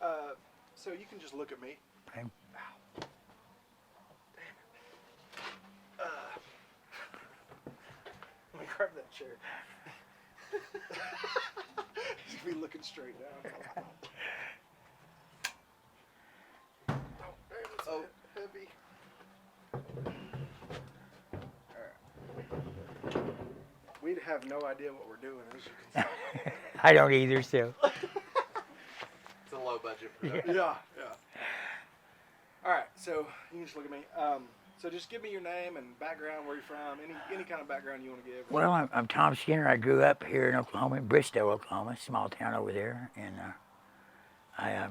So you can just look at me. Okay. Ow. Damn it. Let me grab that chair. He's gonna be looking straight down. Oh, damn, it's heavy. Alright. We'd have no idea what we're doing, as you can see. I don't either, so. It's a low budget production. Yeah. Alright, so you can just look at me. So just give me your name and background, where you're from, any kind of background you want to give. Well, I'm Tom Skinner. I grew up here in Oklahoma, in Bristow, Oklahoma, small town over there, and I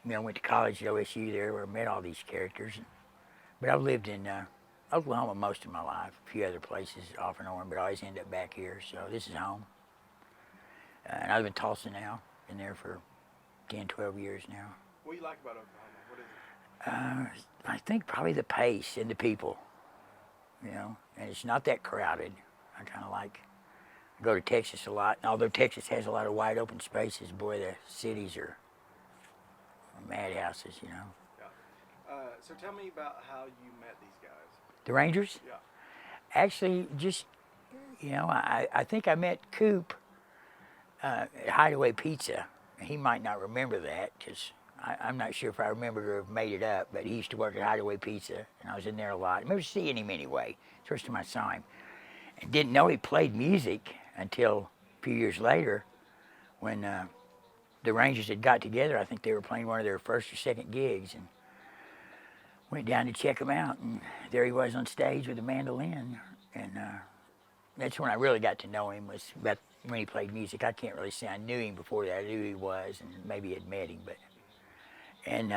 went to college at OSU there, where I met all these characters. But I've lived in Oklahoma most of my life, a few other places off and on, but I always end up back here. So this is home. And I live in Tulsa now. Been there for 10, 12 years now. What do you like about Oklahoma? What is it? I think probably the pace and the people, and it's not that crowded. I kind of like, I go to Texas a lot, and although Texas has a lot of wide open spaces, boy, the cities are madhouses, Yeah. So tell me about how you met these guys. The Rangers? Yeah. Actually, just, I think I met Coop at Hideaway Pizza. He might not remember that, because I'm not sure if I remember to have made it up, but he used to work at Hideaway Pizza, and I was in there a lot. I remember seeing him anyway, first time I saw him. And didn't know he played music until a few years later when the Rangers had got together. I think they were playing one of their first or second gigs, and went down to check him out, and there he was on stage with a mandolin. And that's when I really got to know him, was about when he played music. I can't really say I knew him before that. I knew who he was, and maybe had met him, but. And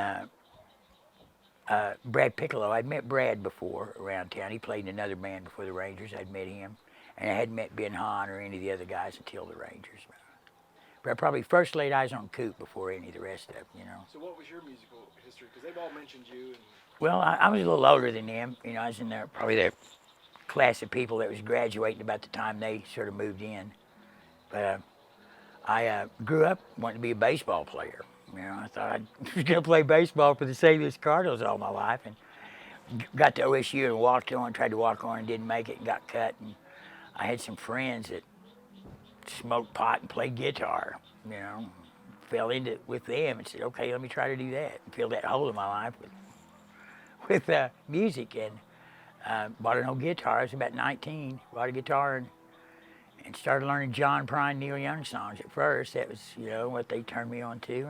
Brad Piccolo, I'd met Brad before around town. He played in another band before the Rangers. I'd met him. And I hadn't met Ben Hahn or any of the other guys until the Rangers. But I probably first laid eyes on Coop before any of the rest of them, So what was your musical history? Because they've all mentioned you. And Well, I was a little older than them. I was in there, probably the class of people that was graduating about the time they sort of moved in. But I grew up wanting to be a baseball player. I thought I was going to play baseball for the St. Louis Cardinals all my life, and got to OSU and walked on, tried to walk on and didn't make it and got cut. And I had some friends that smoked pot and played guitar, fell into it with them and said, okay, let me try to do that, and fill that hole in my life with music. And bought an old guitar. I was about 19, bought a guitar and started learning John Prine, Neil Young songs at first. That was, what they turned me on to.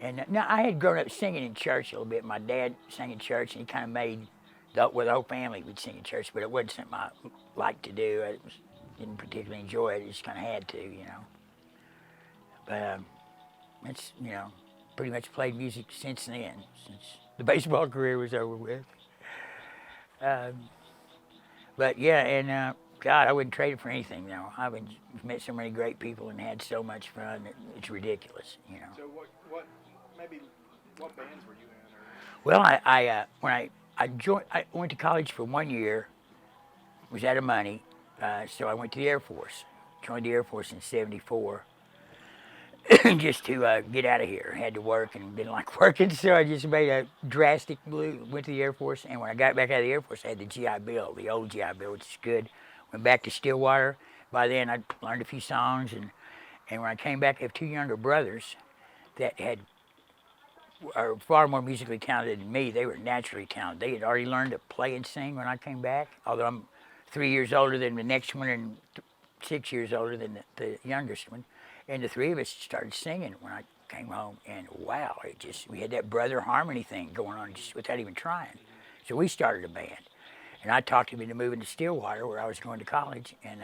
And now I had grown up singing in church a little bit. My dad sang in church, and he kind of made, the whole family would sing in church, but it wasn't something I liked to do. I didn't particularly enjoy it. I just kind of had to, But it's, pretty much played music since then, since the baseball career was over with. But yeah, and God, I wouldn't trade it for anything now. I've met so many great people and had so much fun. It's ridiculous, So what bands were you in? Or? Well, when I went to college for 1 year, was out of money, so I went to the Air Force. Joined the Air Force in '74, just to get out of here. Had to work and didn't like working, so I just made a drastic move. Went to the Air Force, and when I got back out of the Air Force, I had the GI Bill, the old GI Bill, which is good. Went back to Stillwater. By then, I learned a few songs, and when I came back, I have two younger brothers that are far more musically talented than me. They were naturally talented. They had already learned to play and sing when I came back, although I'm 3 years older than the next one and 6 years older than the youngest one. And the three of us started singing when I came home, and wow, we had that brother harmony thing going on just without even trying. So we started a band, and I talked him into moving to Stillwater, where I was going to college, and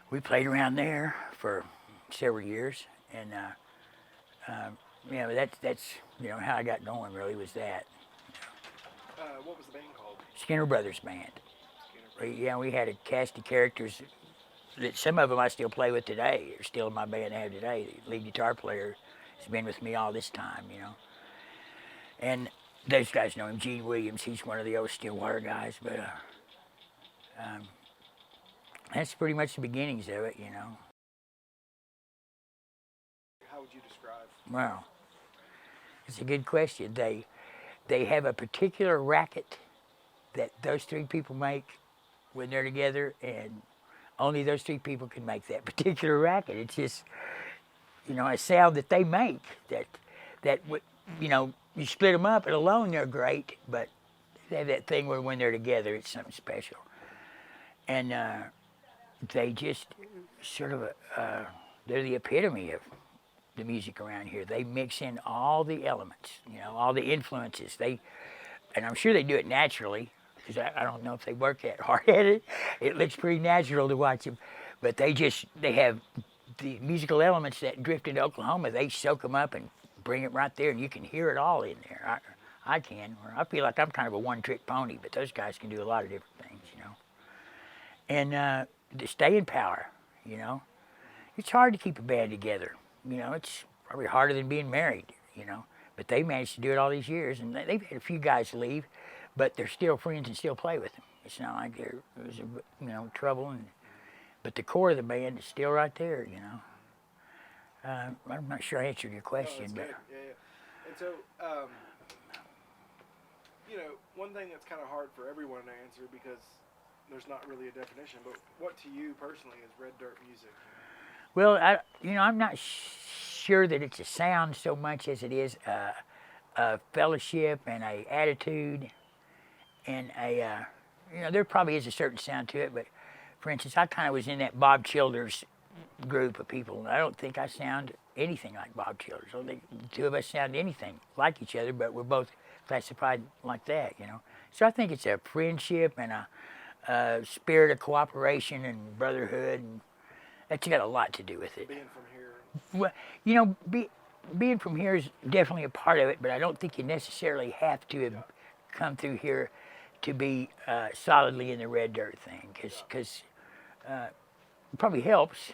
we played around there for several years, and that's how I got going. Really, was that. What was the band called? Skinner Brothers Band. We had a cast of characters that some of them I still play with today. They're still in my band I have today. The lead guitar player has been with me all this time, And those guys know him, Gene Williams. He's one of the old Stillwater guys, but that's pretty much the beginnings of it, How How would you describe? Well, it's a good question. They have a particular racket that those three people make when they're together, and only those three people can make that particular racket. It's just, a sound that they make you split them up and alone they're great, but they have that thing where when they're together it's something special. And they just sort of, they're the epitome of the music around here. They mix in all the elements, all the influences. And I'm sure they do it naturally, because I don't know if they work that hard at it. It looks pretty natural to watch them, but they have the musical elements that drift into Oklahoma. They soak them up and bring it right there, and you can hear it all in there. I can. I feel like I'm kind of a one-trick pony, but those guys can do a lot of different things, And the staying power, It's hard to keep a band together. It's probably harder than being married, But they managed to do it all these years, and they've had a few guys leave, but they're still friends and still play with them. It's not like there's trouble, but the core of the band is still right there, I'm not sure I answered your question, but yeah. And so, one thing that's kind of hard for everyone to answer because there's not really a definition. But what to you personally is red dirt music? Well, I'm not sure that it's a sound so much as it is a fellowship and a attitude, and there probably is a certain sound to it. But for instance, I kind of was in that Bob Childers group of people, and I don't think I sound anything like Bob Childers. I don't think the two of us sound anything like each other, but we're both classified like that, So I think it's a friendship and a spirit of cooperation and brotherhood, and that's got a lot to do with it. Being from here. Well, being from here is definitely a part of it, but I don't think you necessarily have to have come through here to be solidly in the red dirt thing, because it probably helps,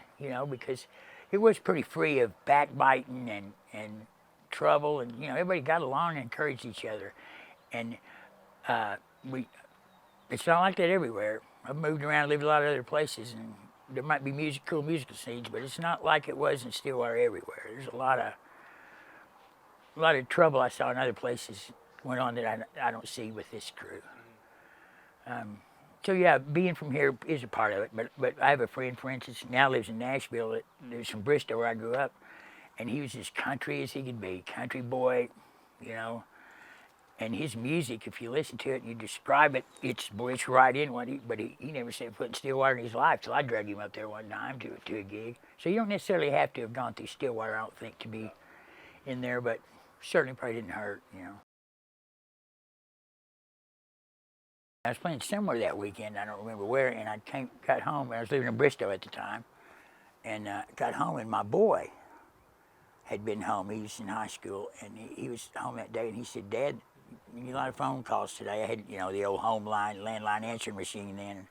because it was pretty free of backbiting and trouble, and everybody got along and encouraged each other, and it's not like that everywhere. I've moved around, lived a lot of other places, and there might be cool musical scenes, but it's not like it was in Stillwater everywhere. There's a lot of trouble I saw in other places went on that I don't see with this crew. So yeah, being from here is a part of it, but I have a friend, for instance, now lives in Nashville, that lives from Bristol where I grew up, and he was as country as he could be, country boy, and his music, if you listen to it and you describe it, it's right in what he never set foot in Stillwater in his life till I dragged him up there one time to a gig. So you don't necessarily have to have gone through Stillwater, I don't think, to be in there, but certainly probably didn't hurt, I was playing somewhere that weekend, I don't remember where, and I got home, I was living in Bristol at the time, and got home, and my boy had been home. He was in high school, and he was home that day, and he said, "Dad, you get a lot of phone calls today." I had, the old landline answering machine then,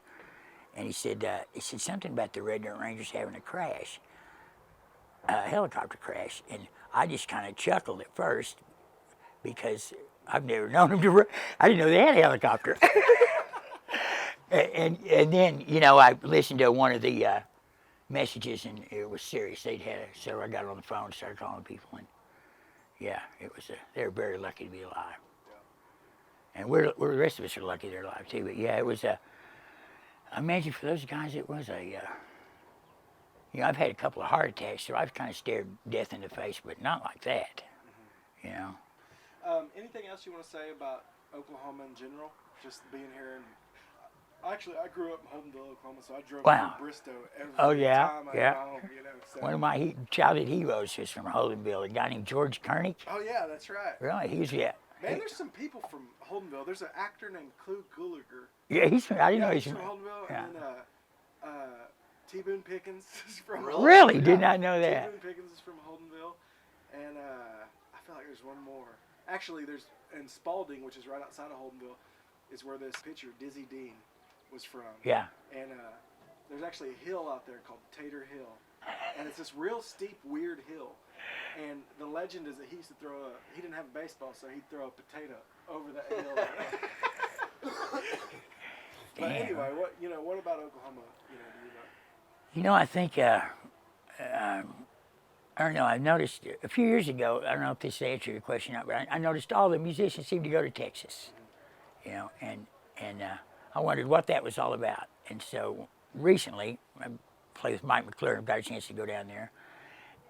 and he said something about the Red Dirt Rangers having a crash, a helicopter crash, and I just kind of chuckled at first because I've never known him to. I didn't know they had a helicopter. and then I listened to one of the messages, and it was serious. So I got on the phone and started calling people, and yeah, they were very lucky to be alive. And we're the rest of us are lucky they're alive too. But yeah, it was I imagine for those guys it was I've had a couple of heart attacks, so I've kind of stared death in the face, but not like that. Anything else you want to say about Oklahoma in general? Just being here, and actually, I grew up in Holdenville, Oklahoma, so I drove to Bristow every time I got home. So. One of my childhood heroes was from Holdenville, a guy named George Kernick. Oh yeah, that's right. Really, he was Man, there's some people from Holdenville. There's an actor named Clu Gulager. Yeah, I didn't know he's from Holdenville. Yeah. And then T. Boone Pickens is from Holdenville. Really? Did not know that. T. Boone Pickens is from Holdenville. And I feel like there's one more. Actually, there's in Spalding, which is right outside of Holdenville, is where this pitcher, Dizzy Dean, was from. Yeah. And there's actually a hill out there called Tater Hill. And it's this real steep, weird hill. And the legend is that he used to he didn't have a baseball, so he'd throw a potato over that hill. But anyway, what about Oklahoma? Do you know? I think I don't know. I noticed a few years ago. I don't know if this answers your question or not, but I noticed all the musicians seemed to go to Texas. You know, and I wondered what that was all about. And so recently, I played with Mike McClure and got a chance to go down there,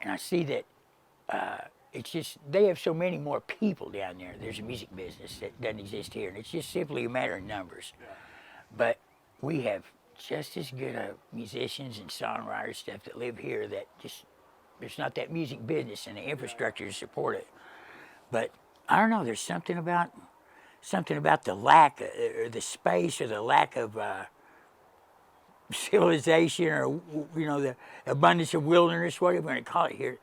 and I see that it's just they have so many more people down there. There's a music business that doesn't exist here, and it's just simply a matter of numbers. Yeah. But we have just as good musicians and songwriters stuff that live here that just there's not that music business and the infrastructure to support it. But I don't know. There's something about the lack or the space or the lack of civilization or the abundance of wilderness, whatever you want to call it here,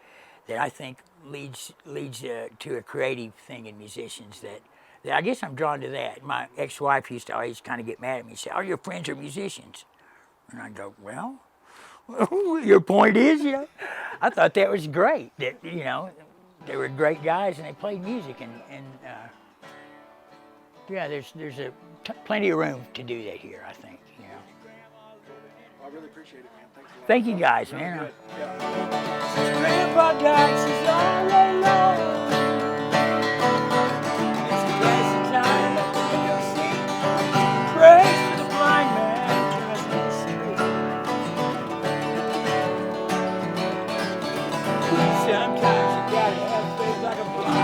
that I think leads to a creative thing in musicians that I guess I'm drawn to that. My ex-wife used to always kind of get mad at me and say, all your friends are musicians. And I'd go, well, your point is, I thought that was great. That, they were great guys and they played music. And yeah, there's plenty of room to do that here, I think. Well, I really appreciate it, man. Thanks a lot. Thank you guys, Really man. good. Yeah. Grandpa died, she's all alone. It's a blessed time at the window seat. Praise for the blind man dressed in the street. Sometimes you gotta have faith like a blind